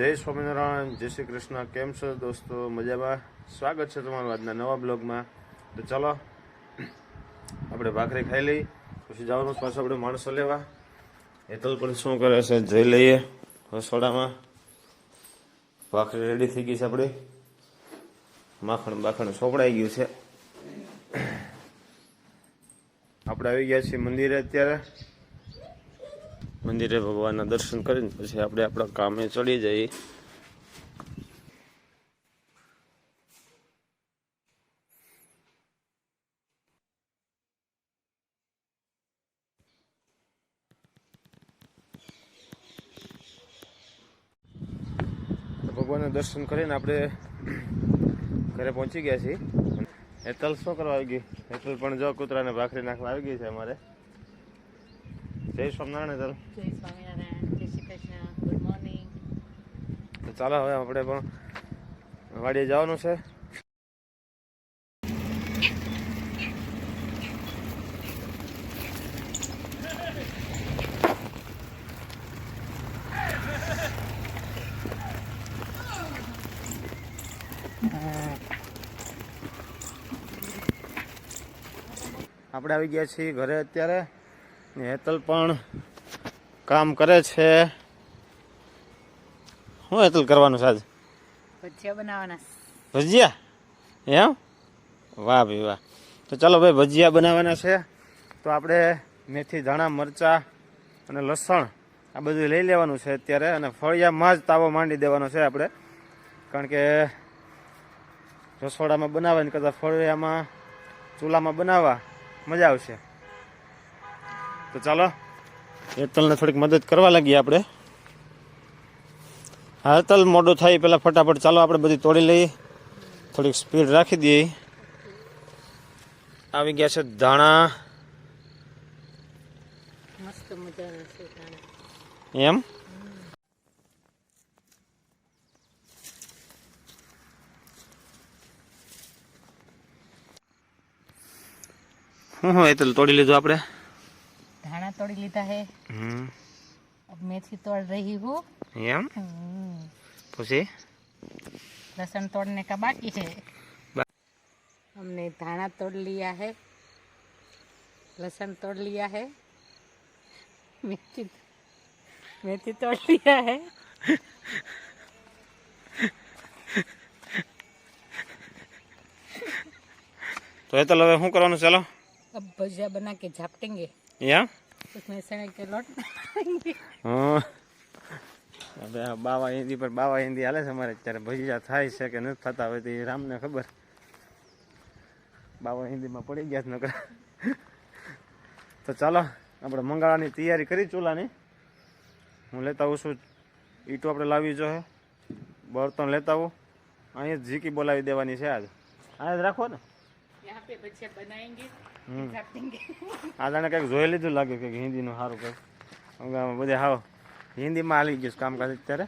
જય સ્વામિનારાયણ, જય શ્રી કૃષ્ણ। કેમ છો દોસ્તો? મજામાં? સ્વાગત છે તમારું આજના નવા બ્લોગમાં। તો ચાલો આપણે ભાખરી ખાઈ લઈ, પછી જવાનું પાછું આપણે માણસો લેવા। હેતલ પણ શું કરે છે જઈ લઈએ રસોડામાં। ભાખરી રેડી થઈ ગઈ છે આપણી, માખણ બાખણ સોપડાઈ ગયું છે। આપણે આવી ગયા છીએ મંદિરે અત્યારે। મંદિરે ભગવાનના દર્શન કરીને પછી આપણે આપણા કામે ચડી જઈએ। ભગવાનના દર્શન કરીને આપણે ઘરે પહોંચી ગયા છીએ। હેતલ શું કરવા આવી ગઈ? હેતલ પણ જો કૂતરાને ભાખરી નાખવા આવી ગઈ છે અમારે। જય સ્વામિનારાયણ હેતલ। જય સ્વામિનારાયણ, જય શ્રી કૃષ્ણ, ગુડ મોર્નિંગ। તો ચાલો હવે આપણે પણ વાડીએ જવાનું છે। આપણે આવી ગયા છીએ ઘરે અત્યારે। હેતલ પણ કામ કરે છે। શું હેતલ કરવાનું છે આજ? ભજીયા બનાવવાના। ભજીયા? એમ? વાહ ભાઈ વાહ। તો ચાલો ભાઈ ભજીયા બનાવવાના છે। તો આપણે મેથી, ધાણા, મરચાં અને લસણ આ બધું લઈ લેવાનું છે અત્યારે, અને ફળિયામાં જ તાવો માંડી દેવાનો છે આપણે, કારણ કે રસોડામાં બનાવવાની કરતાં ફળિયામાં ચૂલામાં બનાવવા મજા આવશે। તો ચાલો હેતલને થોડીક મદદ કરવા લાગીએ આપણે। હા હેતલ, મોડું થાય પહેલાં ફટાફટ ચાલો આપણે બધી તોડી લઈએ, થોડીક સ્પીડ રાખી દઈએ। આવી ગયા છે ધાણા, મસ્ત મજાના છે ધાણા। એમ? હું હેતલ તોડી લીધું આપણે? धाना तोड़ लीधा है, अब मेथी तोड़ रही हूँ। એમ? પછી लहसुन तोड़ने का बाकी है। हमने धाना तोड़ लिया है, लहसुन तोड़ लिया है, मेथी तोड़ लिया है। તો હેતલ હવે શું કરવાનું? ચાલો अब भजिया बना के झापटेंगे, એમ? उसमें चने के लोट डालेंगे। હા, હવે આ બાવા હિન્દી પર બાવા હિન્દી હાલે છે અમારે અત્યારે। ભજીયા થાય છે કે નથી થતા હોય તો એ રામને ખબર। બાવા હિન્દીમાં પડી ગયા છે નકર। તો ચાલો આપણે મંગાળાની તૈયારી કરી ચૂલાની। હું લેતા આવું છું, ઈંટો આપણે લાવી જોઈએ, બળતણ લેતા આવું। અહીંયા ઝીકી બોલાવી દેવાની છે આજ। આ જ રાખો ને, यहाँ पे भजिया बनाएंगे, झापटेंगे। આ જાણે કંઈક જોઈ લીધું લાગે કે હિન્દીનું સારું કંઈક। બધે હાવ હિન્દીમાં હાલી ગયું છે કામકાજ અત્યારે।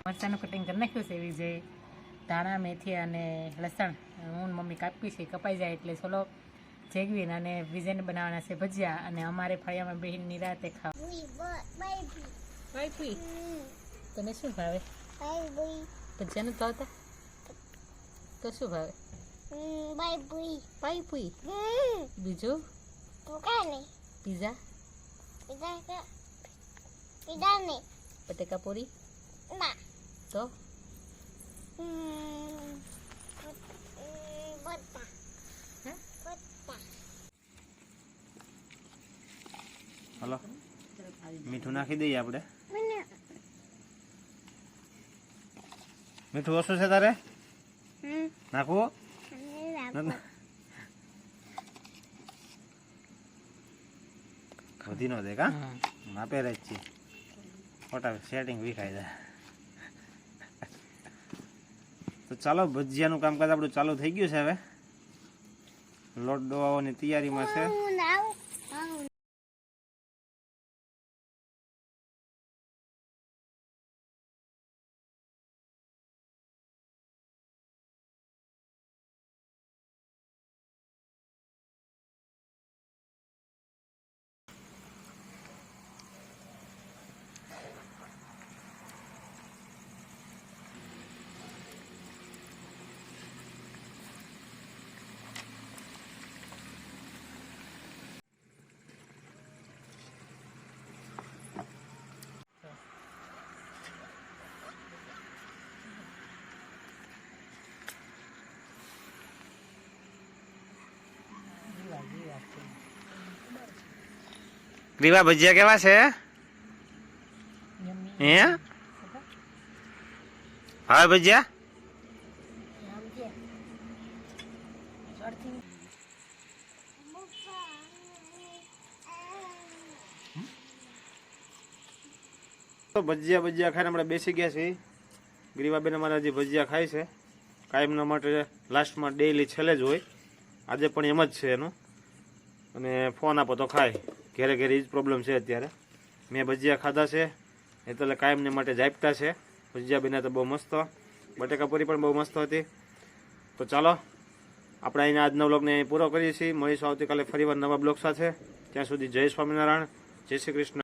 મરચાંનું કટિંગ કરી નાખ્યું છે વિજય। ધાણા, મેથી અને લસણ હું મમ્મી કાપી છે, કપાઈ જાય એટલે સોલો જેગવીને અને વિજયને બનાવવાના છે ભજીયા, અને અમારે ફળિયામાં બહેન નિરાતે ખાવા। તને શું ભાવે? ભજીયા નથી ભાવતા તો શું ભાવે? પાઈપુઈ। બીજું? પીઝા? બટેકા પૂરી? તો હલો, મીઠું નાખી દઈએ આપણે। મીઠું ઓછું છે તારે? નાખવું? વધી ન દે કા? માપે જ છીએ, ખોટા સેટિંગ વિખાઈ જાય। તો ચાલો ભજીયાનું કામકાજ આપણું ચાલુ થઈ ગયું છે। હવે લોટ દોવાની તૈયારીમાં છે। ગ્રીવા ભજીયા કેવા છે હે હા ભજીયા તો ભજીયા ખાઈને આપણે બેસી ગયા છીએ ગ્રીવાબેન અમારા હજી ભજીયા ખાય છે કાયમના માટે લાસ્ટમાં ડેઈલી છેલ્લે જ હોય આજે પણ એમ જ છે એનું અને ફોન આપો તો ખાય ઘેરે ઘેરે એ જ પ્રોબ્લેમ છે અત્યારે મેં ભજીયા ખાધા છે એટલે કાયમને માટે જાપતા છે ભજીયા બન્યા તો બહુ મસ્ત બટેકા પૂરી પણ બહુ મસ્ત હતી તો ચાલો આપણે અહીંના આજના બ્લોગને અહીં પૂરો કરીએ છીએ મળીશું આવતીકાલે ફરીવાર નવા બ્લોગ સાથે ત્યાં સુધી જય સ્વામિનારાયણ જય શ્રી કૃષ્ણ